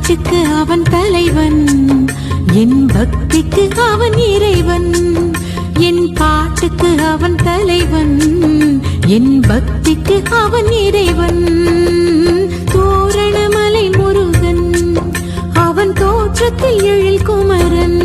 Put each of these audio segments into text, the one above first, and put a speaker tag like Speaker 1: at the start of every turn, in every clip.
Speaker 1: பாட்டுக்கு அவன் தலைவன், என் பக்திக்கு அவன் இறைவன். என் பாட்டுக்கு அவன் தலைவன், என் பக்திக்கு அவன் இறைவன். தோரணமலை முருகன், அவன் தோற்றத்தில் எழில் குமரன்.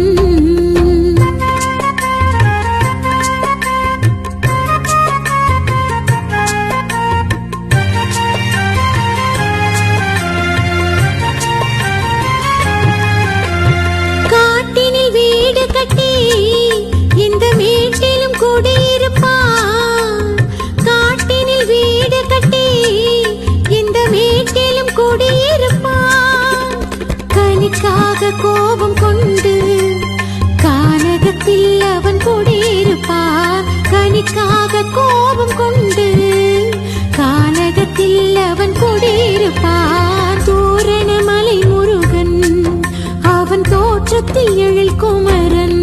Speaker 1: இந்த வீட்டிலும் குடியிருப்பான், காட்டினில் வீடு கட்டி இந்த வீட்டிலும் குடியிருப்பான். கனிக்காக கோபம் கொண்டு கானகத்தில் அவன் குடியிருப்பான். கனிக்காக கோபம் கொண்டு கானகத்தில் அவன் குடியிருப்பான். தோரணமலை முருகன், அவன் தோற்றத்தில் எழில் குமரன்.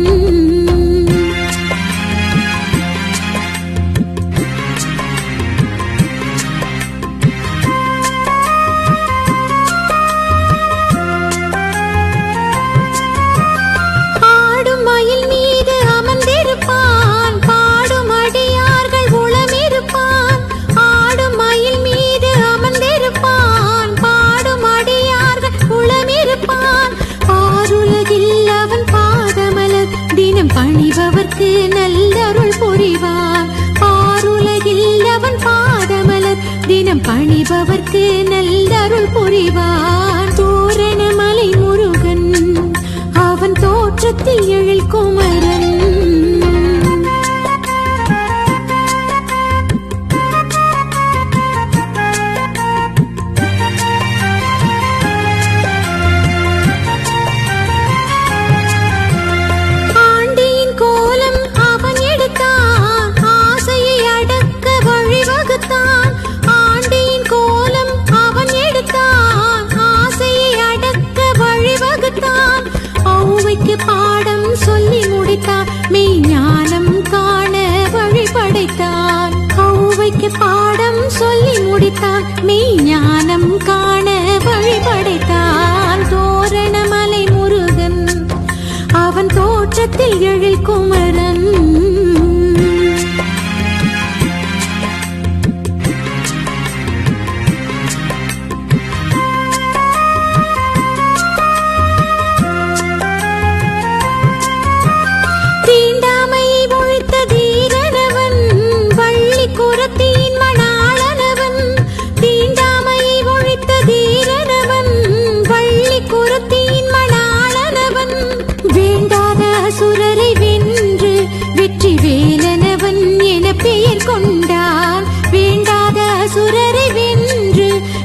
Speaker 1: ஆடும் மயில் மீது அமர்ந்திருப்பான், பாடும் அடியார்கள் உளமிருப்பான். ஆடும் மயில் மீது அமர்ந்திருப்பான், பாடும் அடியார்கள் உளமிருப்பான். ஆருலகில் அவன் பாதமலர் தினம் பணிபவர்க்கு நல்லருள் புரிவான். ஆருலகில் அவன் பாதமலர் தினம் பணிபவர்க்கு நல்லருள் புரிவான். தோரணமலை முருகன், அவன் தோற்றத்தில் எழில் குமரன். பாடம் சொல்லி முடித்தான், மெய்ஞானம் காண வழி படைத்தான். ஔவைக்கு பாடம் சொல்லி முடித்தான், மெய்ஞானம் காண வழி படைத்தான். தோரணமலை முருகன், அவன் தோற்றத்தில் எழில் குமரன்.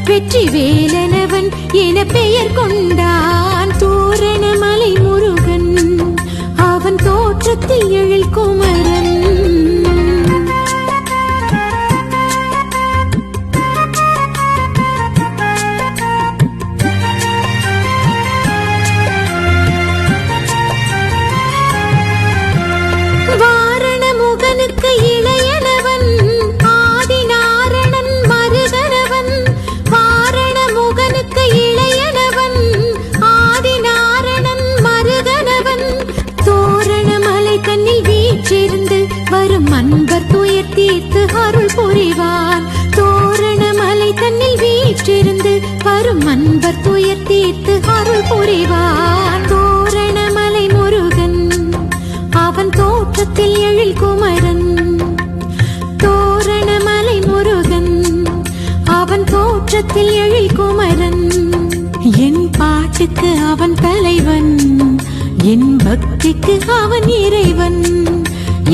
Speaker 1: வெற்றி வேலனவன் என பெயர் கொண்டான். தோரணமலை முருகன், அவன் தோற்றத்தில் எழில் குமரன். வாரணமுகனுக்கு இளையனவன், ஆதிநாரணன் மருகனவன். வாரணமுகனுக்கு இளையனவன், ஆதிநாரணன் மருகனவன். தோரணமலை தன்னில் வீற்றிருந்து வரும் அன்பர் துயர் தீர்த்து அருள் புரிவான். தோரணமலை தன்னில் வீற்றிருந்து வரும் அன்பர் துயர் தீர்த்து அருள் புரிவான். தோரணமலை முருகன், அவன் தோற்றத்தில் எழில் குமரன். தோரணமலை முருகன், அவன் தோற்றத்தில் எழில் குமரன். என் பாட்டுக்கு அவன் தலைவன், என் பக்திக்கு அவன் இறைவன்.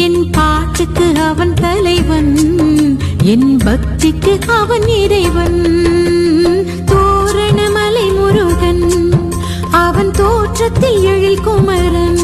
Speaker 1: என் பாட்டுக்கு அவன் தலைவன், என் பக்திக்கு அவன் இறைவன். தோரணமலை முருகன், அவன் தோற்றத்தில் எழில் குமரன்.